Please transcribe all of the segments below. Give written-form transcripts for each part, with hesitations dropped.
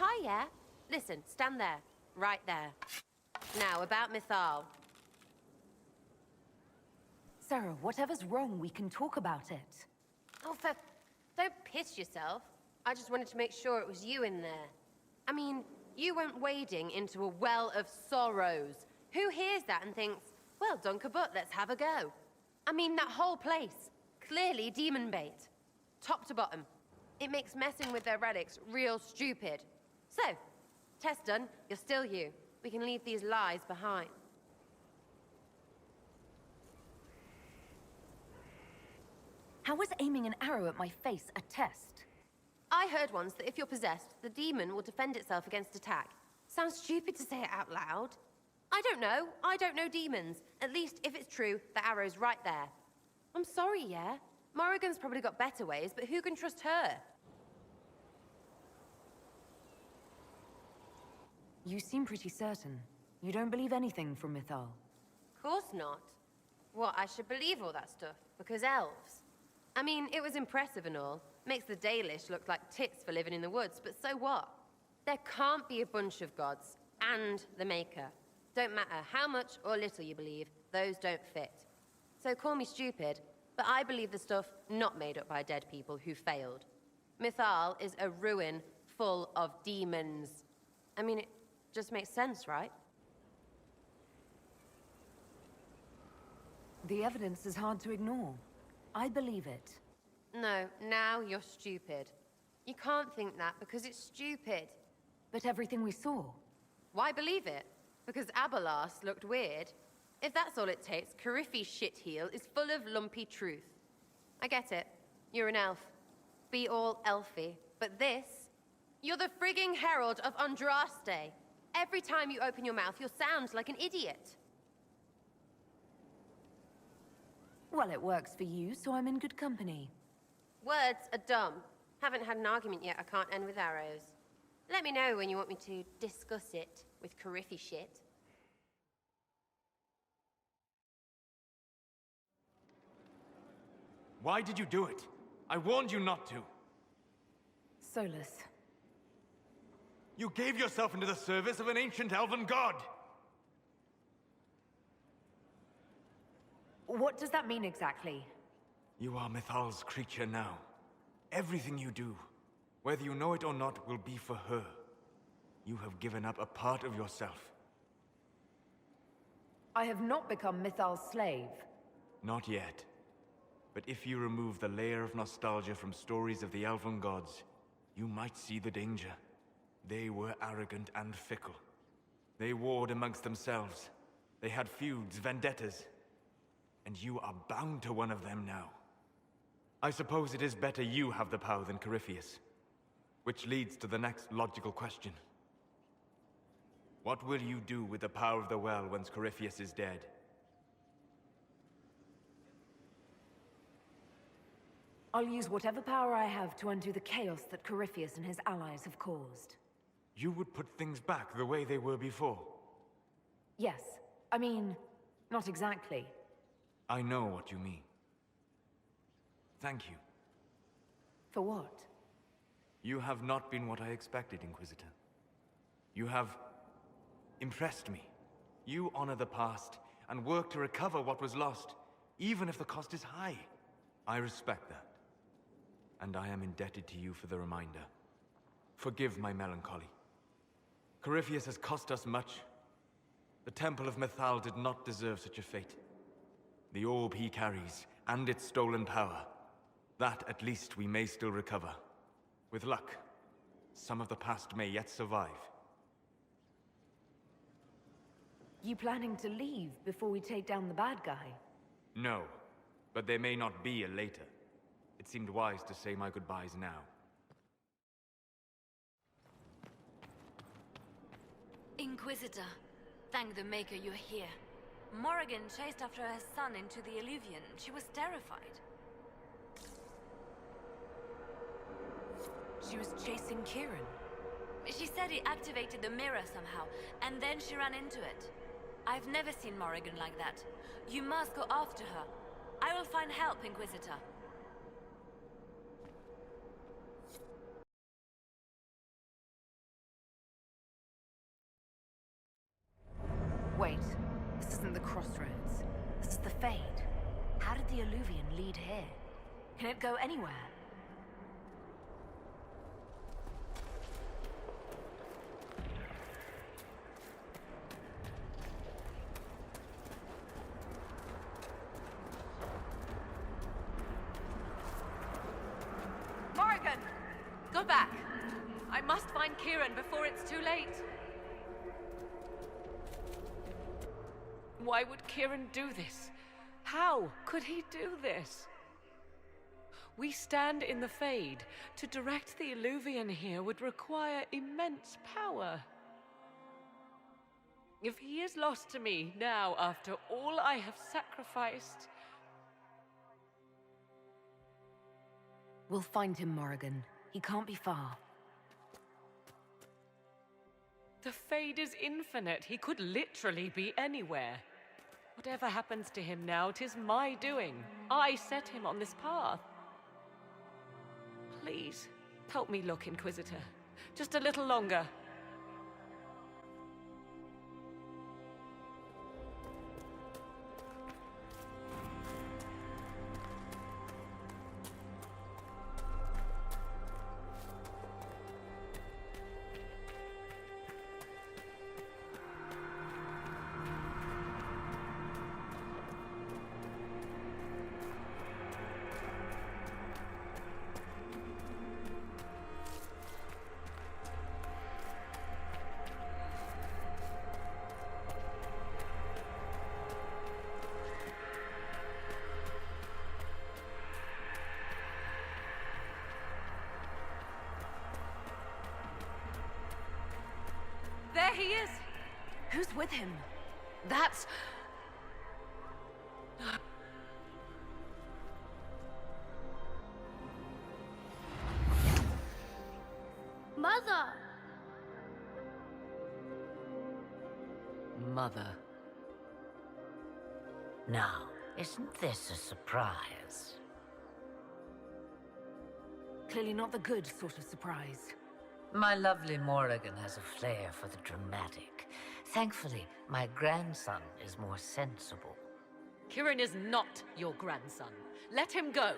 hi, yeah? Listen, stand there. Right there. Now, about Mythal. Sarah, whatever's wrong, we can talk about it. Oh, don't piss yourself. I just wanted to make sure it was you in there. I mean, you went wading into a well of sorrows. Who hears that and thinks, well, Dunkerbutt, let's have a go? I mean, that whole place. Clearly demon bait. Top to bottom. It makes messing with their relics real stupid. So, test done, you're still you. We can leave these lies behind. How was aiming an arrow at my face a test? I heard once that if you're possessed, the demon will defend itself against attack. Sounds stupid to say it out loud. I don't know. I don't know demons. At least, if it's true, the arrow's right there. I'm sorry, yeah? Morrigan's probably got better ways, but who can trust her? You seem pretty certain. You don't believe anything from Mythal. Course not. What, I should believe all that stuff? Because elves? I mean, it was impressive and all. Makes the Dalish look like tits for living in the woods, but so what? There can't be a bunch of gods, and the Maker. Don't matter how much or little you believe, those don't fit. So call me stupid, but I believe the stuff not made up by dead people who failed. Mythal is a ruin full of demons. I mean, it just makes sense, right? The evidence is hard to ignore. I believe it. No, now you're stupid. You can't think that because it's stupid. But everything we saw... Why believe it? Because Abelas looked weird? If that's all it takes, Coryphe's shitheel is full of lumpy truth. I get it. You're an elf. Be all elfy. But this? You're the frigging herald of Andraste. Every time you open your mouth, you'll sound like an idiot. Well, it works for you, so I'm in good company. Words are dumb. Haven't had an argument yet I can't end with arrows. Let me know when you want me to discuss it with Coryphe shit. Why did you do it? I warned you not to. Solus. You gave yourself into the service of an ancient elven god! What does that mean exactly? You are Mythal's creature now. Everything you do, whether you know it or not, will be for her. You have given up a part of yourself. I have not become Mythal's slave. Not yet. But if you remove the layer of nostalgia from stories of the elven gods, you might see the danger. They were arrogant and fickle. They warred amongst themselves. They had feuds, vendettas. And you are bound to one of them now. I suppose it is better you have the power than Corypheus. Which leads to the next logical question. What will you do with the power of the well once Corypheus is dead? I'll use whatever power I have to undo the chaos that Corypheus and his allies have caused. You would put things back the way they were before? Yes. I mean, not exactly. I know what you mean. Thank you. For what? You have not been what I expected, Inquisitor. You have impressed me. You honor the past and work to recover what was lost, even if the cost is high. I respect that. And I am indebted to you for the reminder. Forgive my melancholy. Corypheus has cost us much. The Temple of Mythal did not deserve such a fate. The orb he carries, and its stolen power, that at least we may still recover. With luck, some of the past may yet survive. You planning to leave before we take down the bad guy? No, but there may not be a later. It seemed wise to say my goodbyes now. Inquisitor, thank the Maker you're here. Morrigan chased after her son into the Illuvian. She was terrified. She was chasing Kieran. She said he activated the mirror somehow, and then she ran into it. I've never seen Morrigan like that. You must go after her. I will find help, Inquisitor. isn't the crossroads. This is the Fade. How did the Illuvian lead here? Can it go anywhere? Morrigan! Go back! I must find Kieran before it's too late. Why would Kieran do this? How could he do this? We stand in the Fade. To direct the Illuvian here would require immense power. If he is lost to me now, after all I have sacrificed... We'll find him, Morrigan. He can't be far. The Fade is infinite. He could literally be anywhere. Whatever happens to him now, 'tis my doing. I set him on this path. Please, help me look, Inquisitor. Just a little longer. There he is! Who's with him? That's... Mother! Mother. Now, isn't this a surprise? Clearly not the good sort of surprise. My lovely Morrigan has a flair for the dramatic. Thankfully, my grandson is more sensible. Kieran is not your grandson. Let him go.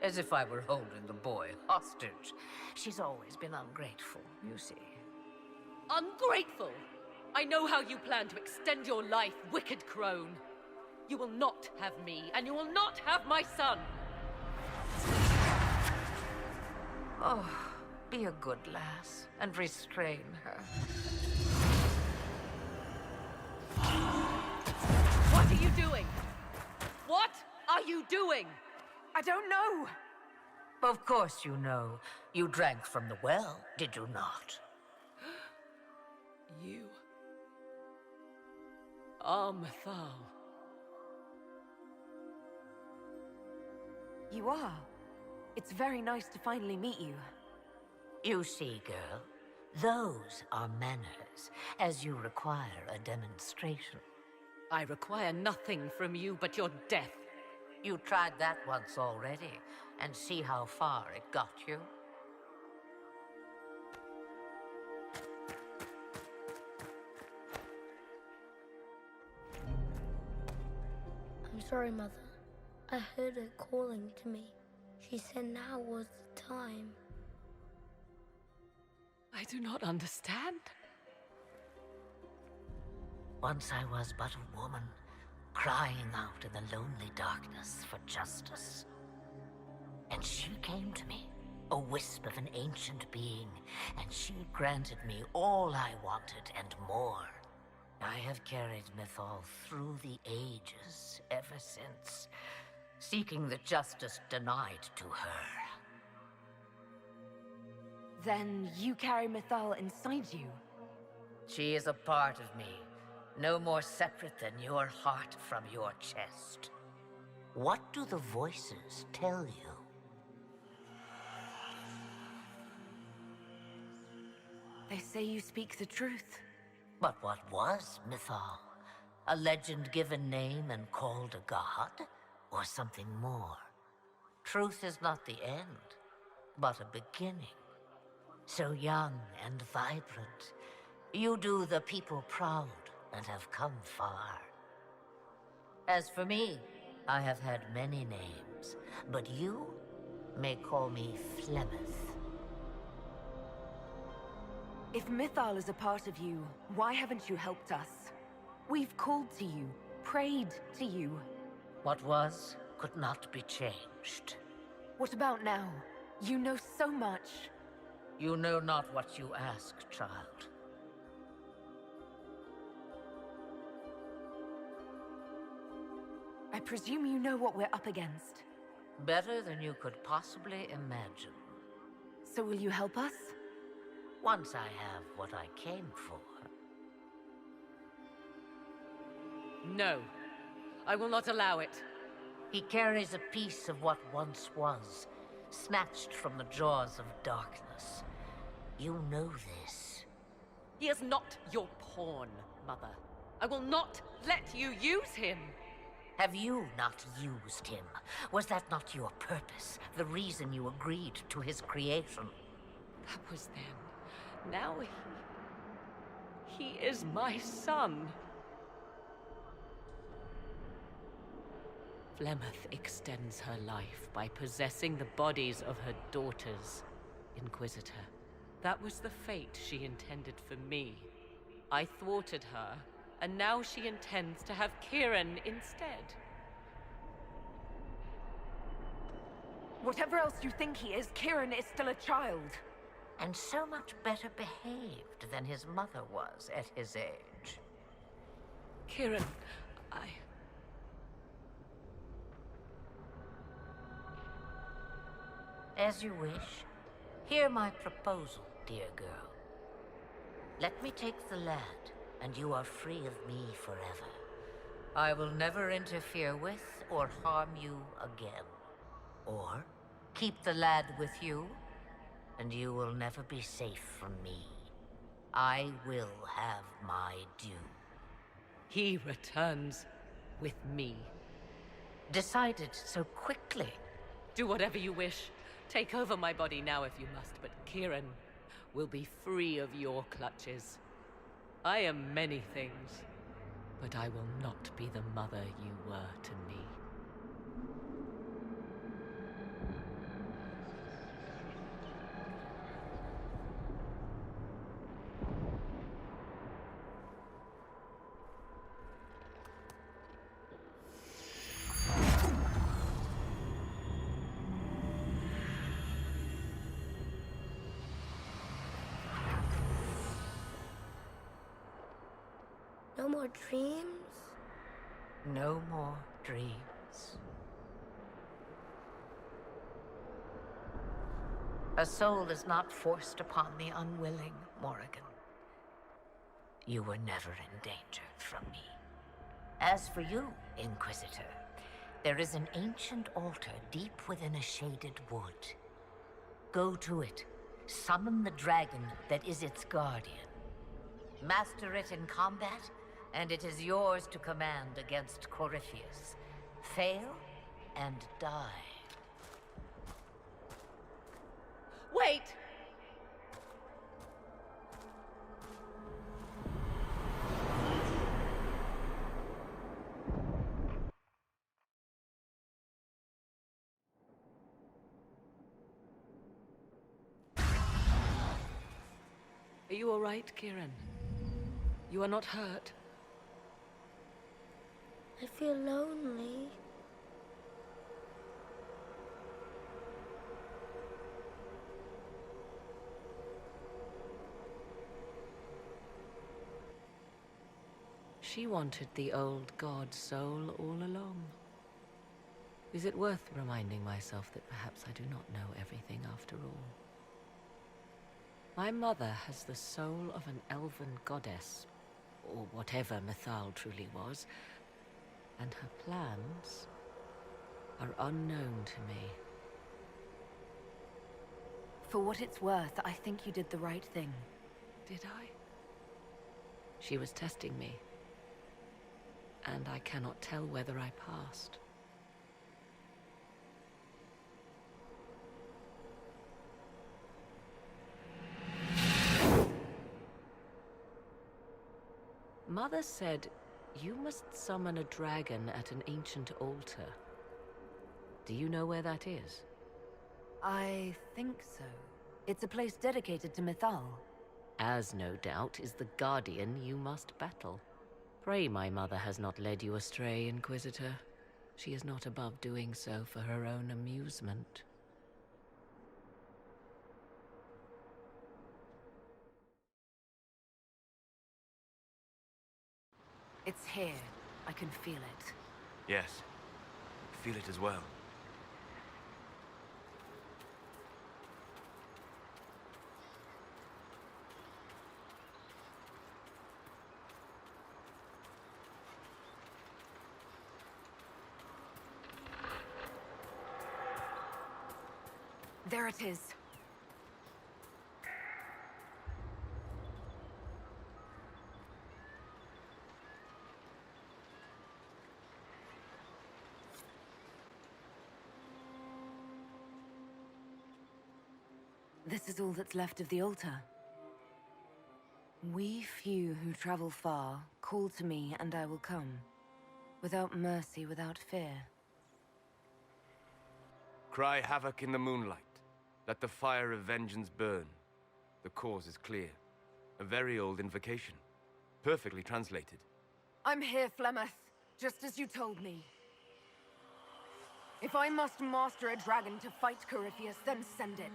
As if I were holding the boy hostage. She's always been ungrateful, you see. Ungrateful! I know how you plan to extend your life, wicked crone. You will not have me, and you will not have my son! Oh, be a good lass, and restrain her. What are you doing? What are you doing? I don't know! Of course you know. You drank from the well, did you not? You are Mythal. You are. It's very nice to finally meet you. You see, girl, those are manners, as you require a demonstration. I require nothing from you but your death. You tried that once already, and see how far it got you? I'm sorry, Mother. I heard her calling to me. She said now was the time. I do not understand. Once I was but a woman, crying out in the lonely darkness for justice. And she came to me, a wisp of an ancient being, and she granted me all I wanted and more. I have carried Mythal through the ages ever since, seeking the justice denied to her. Then you carry Mythal inside you. She is a part of me, no more separate than your heart from your chest. What do the voices tell you? They say you speak the truth. But what was Mythal? A legend given name and called a god? Or something more? Truth is not the end, but a beginning. So young and vibrant, you do the people proud and have come far. As for me, I have had many names, but you may call me Flemeth. If Mythal is a part of you, why haven't you helped us? We've called to you, prayed to you. What was could not be changed. What about now? You know so much. You know not what you ask, child. I presume you know what we're up against. Better than you could possibly imagine. So will you help us? Once I have what I came for. No. I will not allow it. He carries a piece of what once was, snatched from the jaws of darkness. You know this. He is not your pawn, Mother. I will not let you use him. Have you not used him? Was that not your purpose? The reason you agreed to his creation? That was then. Now he is my son. Flemeth extends her life by possessing the bodies of her daughters, Inquisitor. That was the fate she intended for me. I thwarted her, and now she intends to have Kieran instead. Whatever else you think he is, Kieran is still a child. And so much better behaved than his mother was at his age. Kieran, As you wish. Hear my proposal, dear girl. Let me take the lad, and you are free of me forever. I will never interfere with or harm you again. Or keep the lad with you, and you will never be safe from me. I will have my due. he returns with me. Decided so quickly. Do whatever you wish. Take over my body now if you must, but Kieran will be free of your clutches. I am many things, but I will not be the mother you were to me. No more dreams? No more dreams. A soul is not forced upon the unwilling, Morrigan. You were never in danger from me. As for you, Inquisitor, there is an ancient altar deep within a shaded wood. Go to it. Summon the dragon that is its guardian. Master it in combat, and it is yours to command against Corypheus. Fail and die. Wait! Are you all right, Kieran? You are not hurt? I feel lonely. She wanted the old god soul all along. Is it worth reminding myself that perhaps I do not know everything after all? My mother has the soul of an elven goddess, or whatever Mythal truly was, and her plans are unknown to me. For what it's worth, I think you did the right thing. Did I? She was testing me, and I cannot tell whether I passed. Mother said You must summon a dragon at an ancient altar. Do you know where that is? I think so. It's a place dedicated to Mythal. As no doubt is the guardian you must battle. Pray my mother has not led you astray, Inquisitor. She is not above doing so for her own amusement. It's here. I can feel it. Yes. Feel it as well. There it is. This is all that's left of the altar. We few who travel far, call to me and I will come. Without mercy, without fear. Cry havoc in the moonlight. Let the fire of vengeance burn. The cause is clear. A very old invocation. Perfectly translated. I'm here, Flemeth, just as you told me. If I must master a dragon to fight Corypheus, then send it.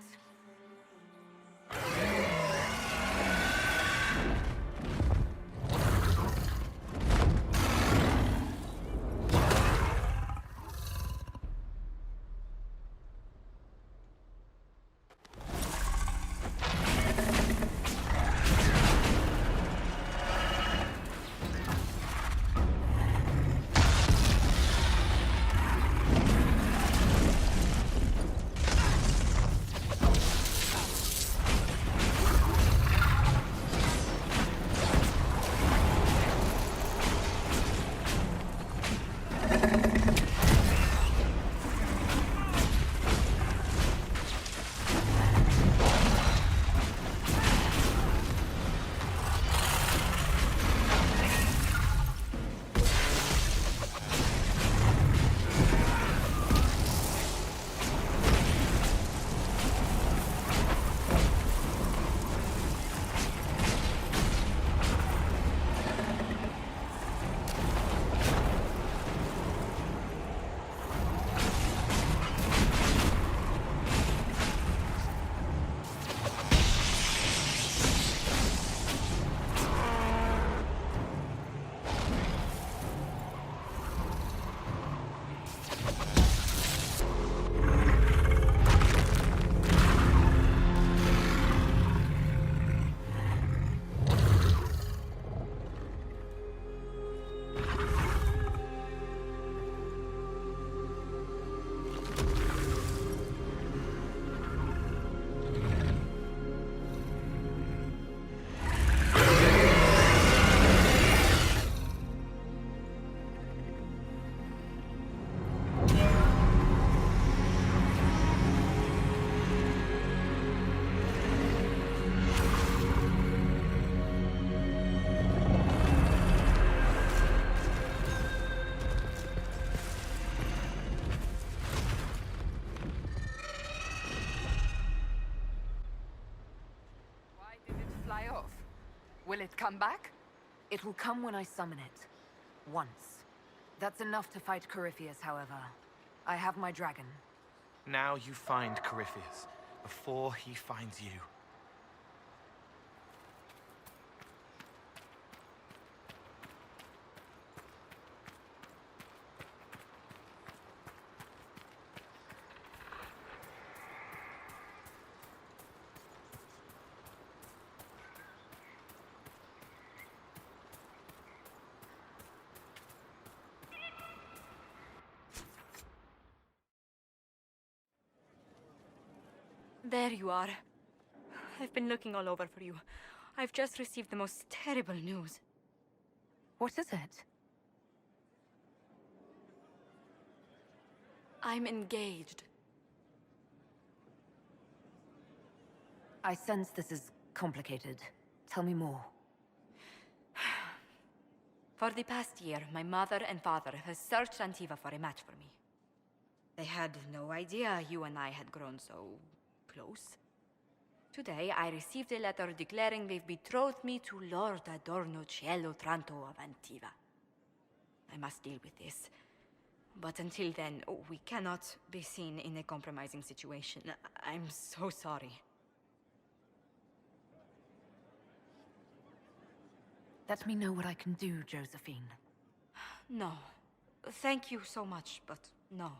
Will it come back? It will come when I summon it. Once. That's enough to fight Corypheus, however. I have my dragon. Now you find Corypheus, before he finds you. There you are. I've been looking all over for you. I've just received the most terrible news. What is it? I'm engaged. I sense this is complicated. Tell me more. For the past year, my mother and father have searched Antiva for a match for me. They had no idea you and I had grown so close. Today, I received a letter declaring they've betrothed me to Lord Adorno Cielo Tranto of Antiva. I must deal with this. But until then, we cannot be seen in a compromising situation. I'm so sorry. Let me know what I can do, Josephine. No. Thank you so much, but no.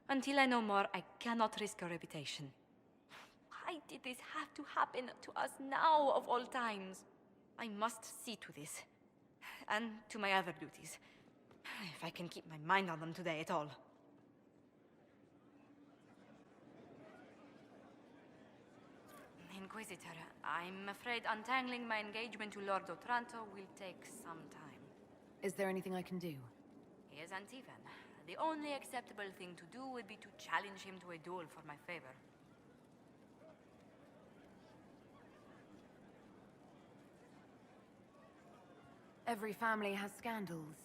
Until I know more, I cannot risk your reputation. Why did this have to happen to us now, of all times? I must see to this. And to my other duties. If I can keep my mind on them today at all. Inquisitor, I'm afraid untangling my engagement to Lord Otranto will take some time. Is there anything I can do? He is Antivan. The only acceptable thing to do would be to challenge him to a duel for my favor. Every family has scandals.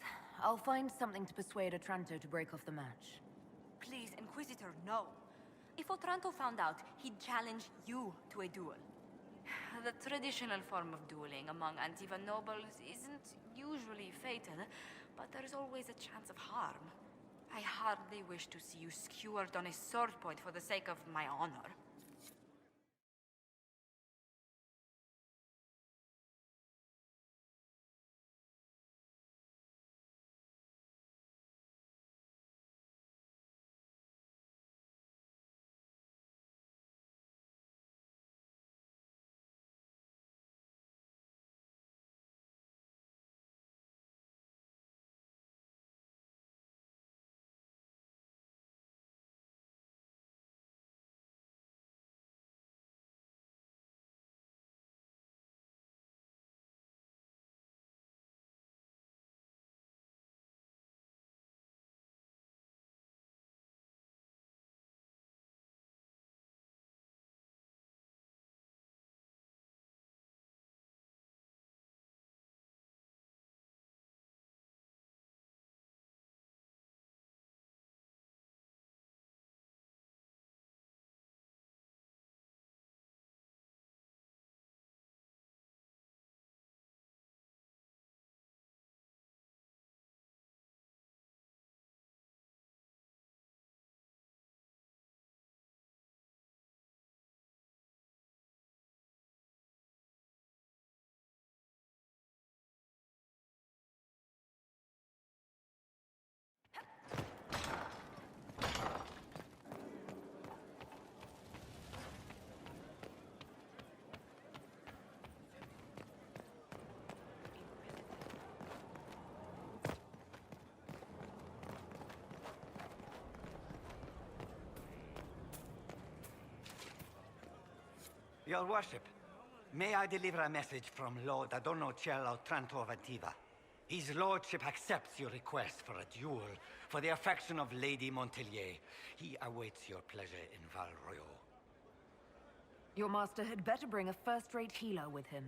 I'll find something to persuade Otranto to break off the match. Please, Inquisitor, no. If Otranto found out, he'd challenge you to a duel. The traditional form of dueling among Antiva nobles isn't usually fatal, but there's always a chance of harm. I hardly wish to see you skewered on a sword point for the sake of my honor. Your worship, may I deliver a message from Lord Adorno Cielo Tranto of Antiva? His lordship accepts your request for a duel for the affection of Lady Montilyet. He awaits your pleasure in Val Royeaux. Your master had better bring a first-rate healer with him.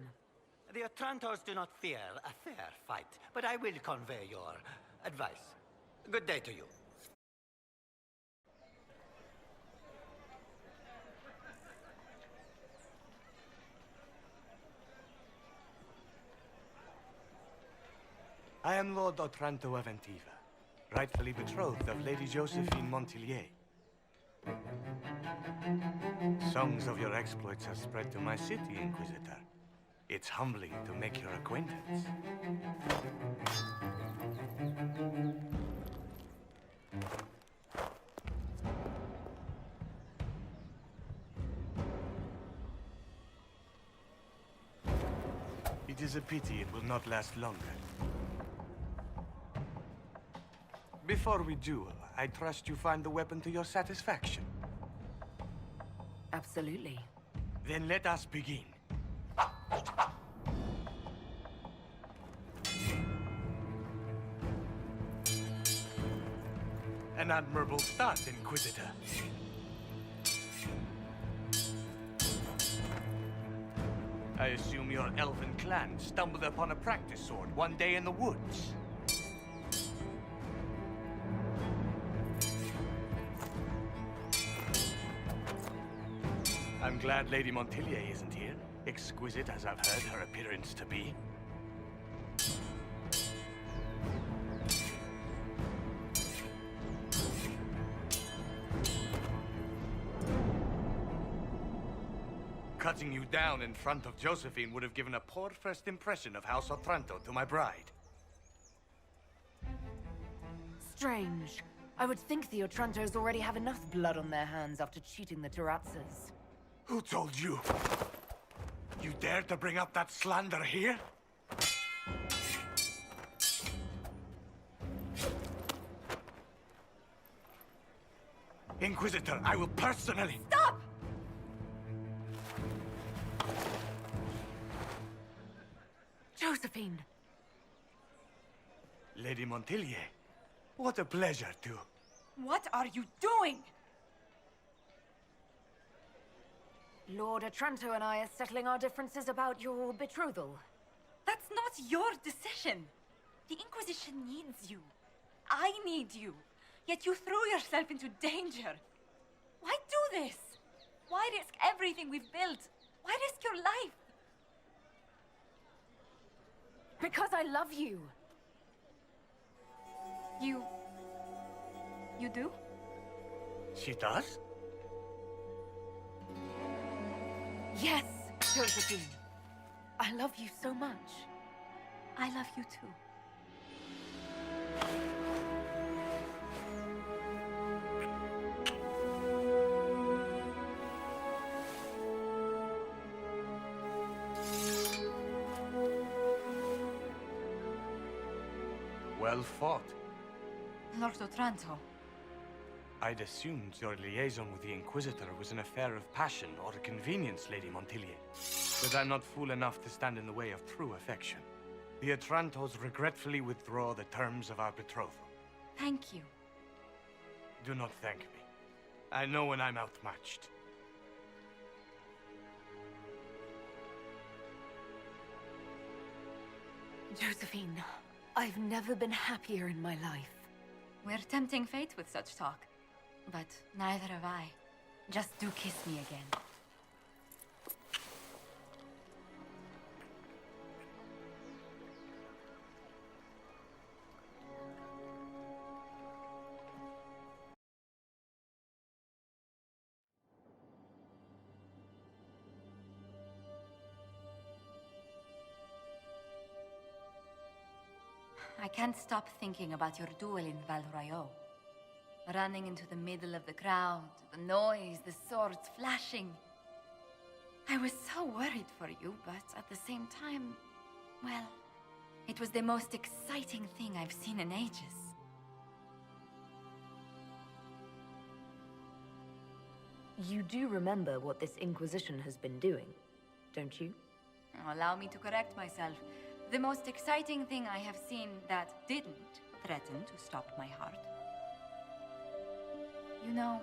The Otrantos do not fear a fair fight, but I will convey your advice. Good day to you. I am Lord Otranto of Antiva, rightfully betrothed of Lady Josephine Montilyet. Songs of your exploits have spread to my city, Inquisitor. It's humbling to make your acquaintance. It is a pity it will not last longer. Before we duel, I trust you find the weapon to your satisfaction. Absolutely. Then let us begin. An admirable start, Inquisitor. I assume your elven clan stumbled upon a practice sword one day in the woods. I'm glad Lady Montilyet isn't here, exquisite as I've heard her appearance to be. Cutting you down in front of Josephine would have given a poor first impression of House Otranto to my bride. Strange. I would think the Otrantos already have enough blood on their hands after cheating the Tarazzas. Who told you? You dare to bring up that slander here? Inquisitor, I will personally... Stop! Josephine! Lady Montilyet, what a pleasure to... What are you doing? Lord Otranto and I are settling our differences about your betrothal. That's not your decision. The Inquisition needs you. I need you. Yet you threw yourself into danger. Why do this? Why risk everything we've built? Why risk your life? Because I love you. You do? She does? Yes, Josephine. I love you so much. I love you too. Well fought. Lord Otranto. I'd assumed your liaison with the Inquisitor was an affair of passion or convenience, Lady Montilyet. But I'm not fool enough to stand in the way of true affection. The Otrantos regretfully withdraw the terms of our betrothal. Thank you. Do not thank me. I know when I'm outmatched. Josephine, I've never been happier in my life. We're tempting fate with such talk. But neither have I. Just do kiss me again. I can't stop thinking about your duel in Val Royeaux. Running into the middle of the crowd, the noise, the swords flashing. I was so worried for you, but at the same time, well, it was the most exciting thing I've seen in ages. You do remember what this Inquisition has been doing, don't you? Allow me to correct myself. The most exciting thing I have seen that didn't threaten to stop my heart. You know,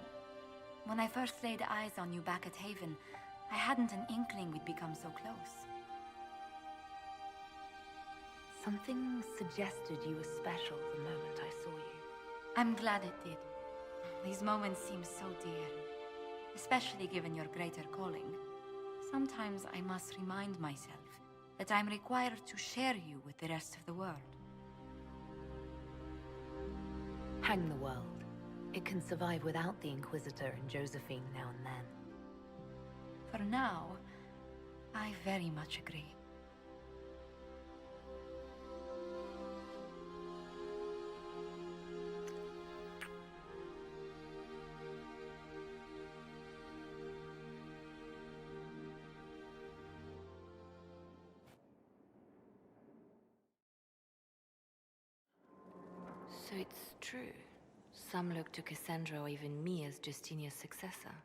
when I first laid eyes on you back at Haven, I hadn't an inkling we'd become so close. Something suggested you were special the moment I saw you. I'm glad it did. These moments seem so dear, especially given your greater calling. Sometimes I must remind myself that I'm required to share you with the rest of the world. Hang the world. It can survive without the Inquisitor and Josephine now and then. For now, I very much agree. So it's true. Some look to Cassandra or even me as Justinia's successor.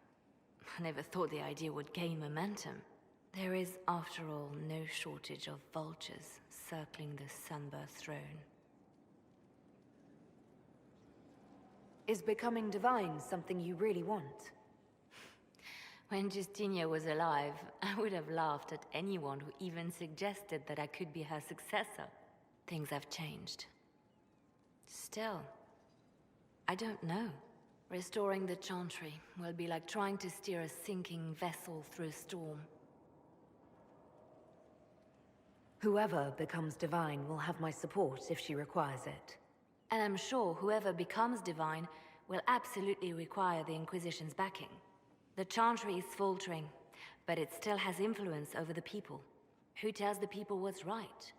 I never thought the idea would gain momentum. There is, after all, no shortage of vultures circling the Sunburst throne. Is becoming divine something you really want? When Justinia was alive, I would have laughed at anyone who even suggested that I could be her successor. Things have changed. Still, I don't know. Restoring the Chantry will be like trying to steer a sinking vessel through a storm. Whoever becomes divine will have my support if she requires it. And I'm sure whoever becomes divine will absolutely require the Inquisition's backing. The Chantry is faltering, but it still has influence over the people. Who tells the people what's right?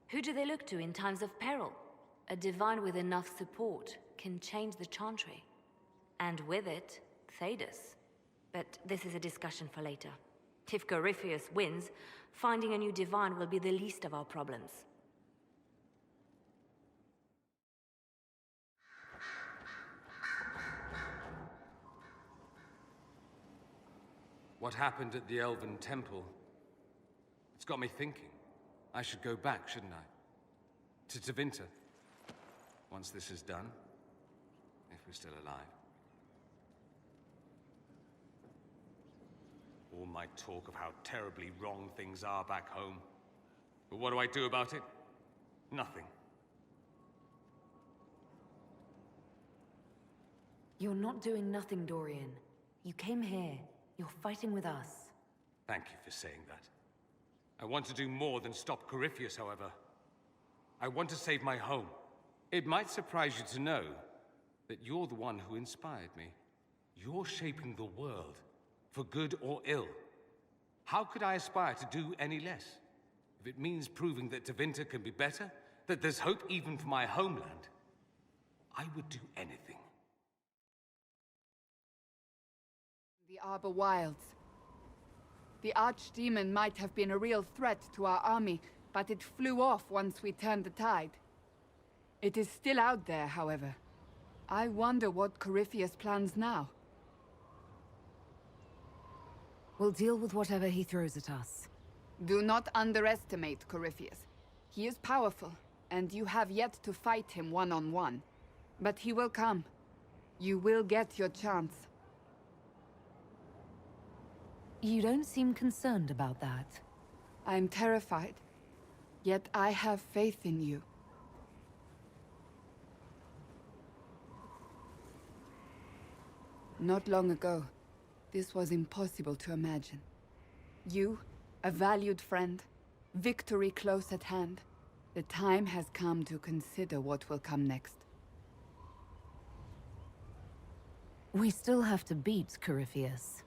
Who do they look to in times of peril? A divine with enough support can change the Chantry. And with it, Thedas. But this is a discussion for later. If Corypheus wins, finding a new divine will be the least of our problems. What happened at the Elven Temple? It's got me thinking. I should go back, shouldn't I? To Tevinter. Once this is done. If we're still alive. All my talk of how terribly wrong things are back home. But what do I do about it? Nothing. You're not doing nothing, Dorian. You came here. You're fighting with us. Thank you for saying that. I want to do more than stop Corypheus, however. I want to save my home. It might surprise you to know that you're the one who inspired me. You're shaping the world, for good or ill. How could I aspire to do any less? If it means proving that Tevinter can be better, that there's hope even for my homeland, I would do anything. The Arbor Wilds. The Archdemon might have been a real threat to our army, but it flew off once we turned the tide. It is still out there, however. I wonder what Corypheus plans now. We'll deal with whatever he throws at us. Do not underestimate Corypheus. He is powerful, and you have yet to fight him one-on-one. But he will come. You will get your chance. You don't seem concerned about that. I'm terrified. Yet I have faith in you. Not long ago, this was impossible to imagine. You, a valued friend, victory close at hand. The time has come to consider what will come next. We still have to beat Corypheus.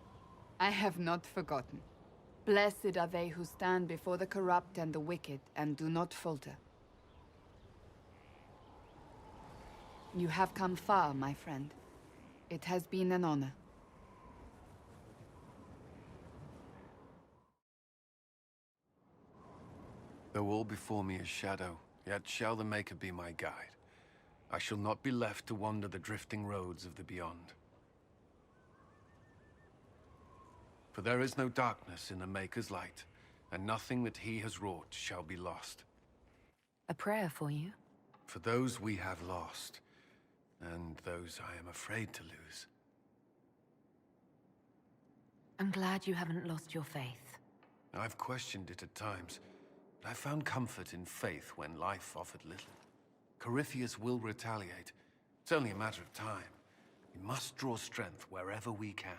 I have not forgotten. Blessed are they who stand before the corrupt and the wicked and do not falter. You have come far, my friend. It has been an honor. Though all before me is shadow, yet shall the Maker be my guide. I shall not be left to wander the drifting roads of the beyond. For there is no darkness in the Maker's light, and nothing that he has wrought shall be lost. A prayer for you? For those we have lost, and those I am afraid to lose. I'm glad you haven't lost your faith. I've questioned it at times, but I found comfort in faith when life offered little. Corypheus will retaliate. It's only a matter of time. We must draw strength wherever we can.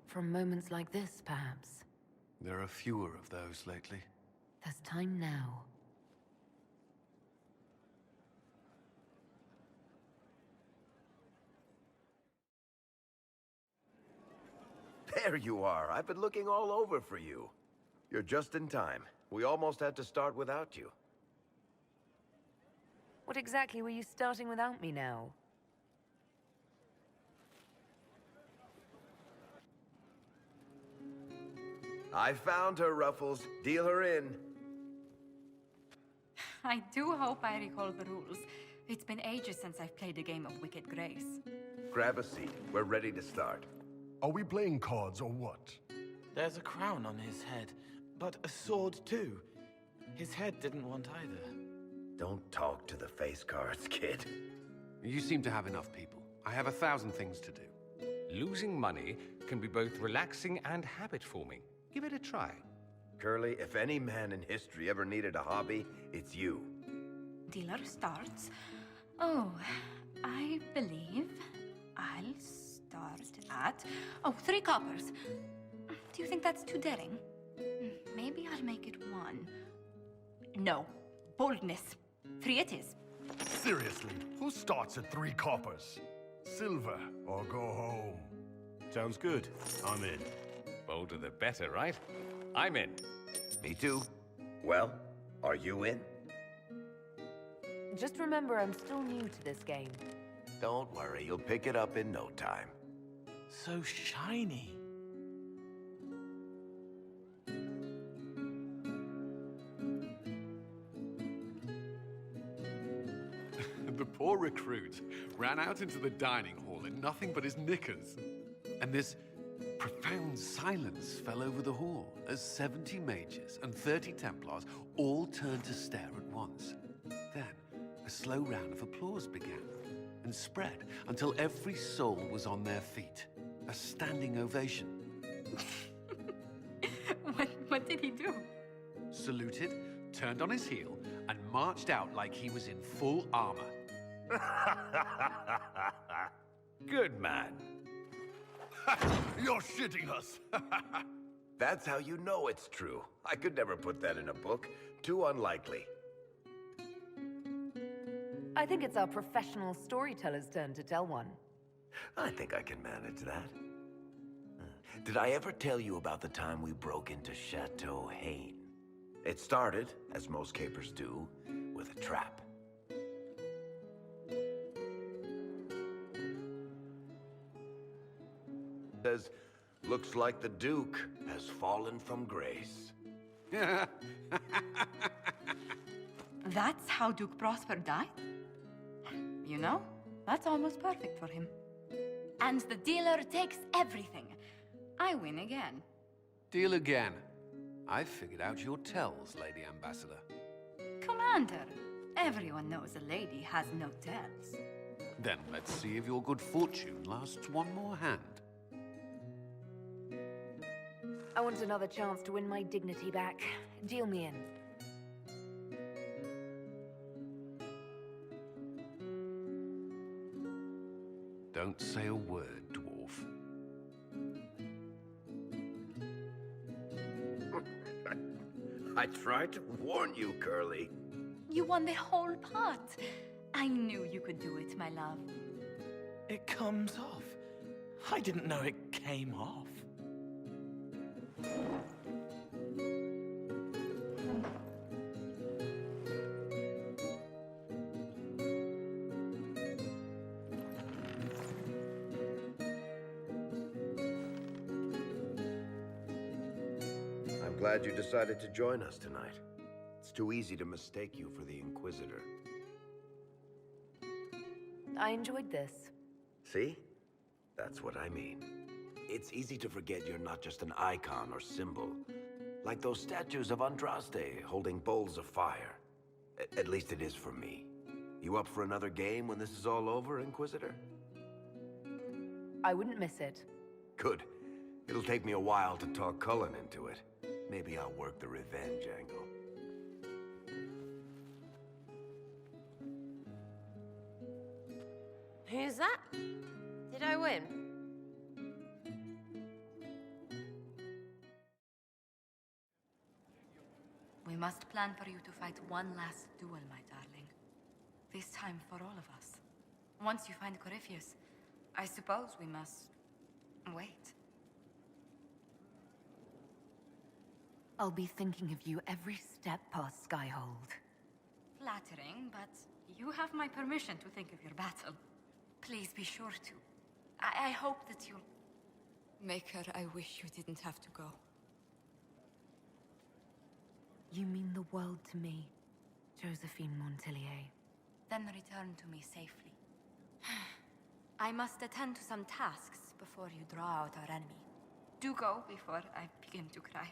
From moments like this, perhaps? There are fewer of those lately. There's time now. There you are. I've been looking all over for you. You're just in time. We almost had to start without you. What exactly were you starting without me now? I found her, Ruffles. Deal her in. I do hope I recall the rules. It's been ages since I've played a game of Wicked Grace. Grab a seat. We're ready to start. Are we playing cards or what? There's a crown on his head, but a sword too. His head didn't want either. Don't talk to the face cards, kid. You seem to have enough people. I have 1,000 things to do. Losing money can be both relaxing and habit-forming. Give it a try. Curly, if any man in history ever needed a hobby, it's you. Dealer starts. Oh, I believe I'll start at... Oh, 3 coppers. Do you think that's too daring? Maybe I'll make it 1. No. Boldness. 3 it is. Seriously, who starts at 3 coppers? Silver or go home. Sounds good. I'm in. Bolder the better, right? I'm in. Me too. Well, are you in? Just remember, I'm still new to this game. Don't worry, you'll pick it up in no time. So shiny. The poor recruit ran out into the dining hall in nothing but his knickers. And this profound silence fell over the hall as 70 mages and 30 Templars all turned to stare at once. Then, a slow round of applause began and spread until every soul was on their feet. A standing ovation. What did he do? Saluted, turned on his heel, and marched out like he was in full armor. Good man. You're shitting us. That's how you know it's true. I could never put that in a book. Too unlikely. I think it's our professional storyteller's turn to tell one. I think I can manage that. Did I ever tell you about the time we broke into Chateau Hain? It started, as most capers do, with a trap. Says, looks like the Duke has fallen from grace. That's how Duke Prosper died? You know, that's almost perfect for him. And the dealer takes everything. I win again. Deal again. I figured out your tells, Lady Ambassador. Commander, everyone knows a lady has no tells. Then let's see if your good fortune lasts one more hand. I want another chance to win my dignity back. Deal me in. Don't say a word, dwarf. I tried to warn you, Curly. You won the whole pot. I knew you could do it, my love. It comes off. I didn't know it came off. I'm glad you decided to join us tonight. It's too easy to mistake you for the Inquisitor. I enjoyed this. See? That's what I mean. It's easy to forget you're not just an icon or symbol. Like those statues of Andraste holding bowls of fire. At least it is for me. You up for another game when this is all over, Inquisitor? I wouldn't miss it. Good. It'll take me a while to talk Cullen into it. Maybe I'll work the revenge angle. Who's that? Did I win? We must plan for you to fight one last duel, my darling. This time for all of us. Once you find Corypheus, I suppose we must... wait. I'll be thinking of you every step past Skyhold. Flattering, but you have my permission to think of your battle. Please be sure to. I hope that you'll... Maker, I wish you didn't have to go. You mean the world to me, Josephine Montillier. Then return to me safely. I must attend to some tasks before you draw out our enemy. Do go before I begin to cry.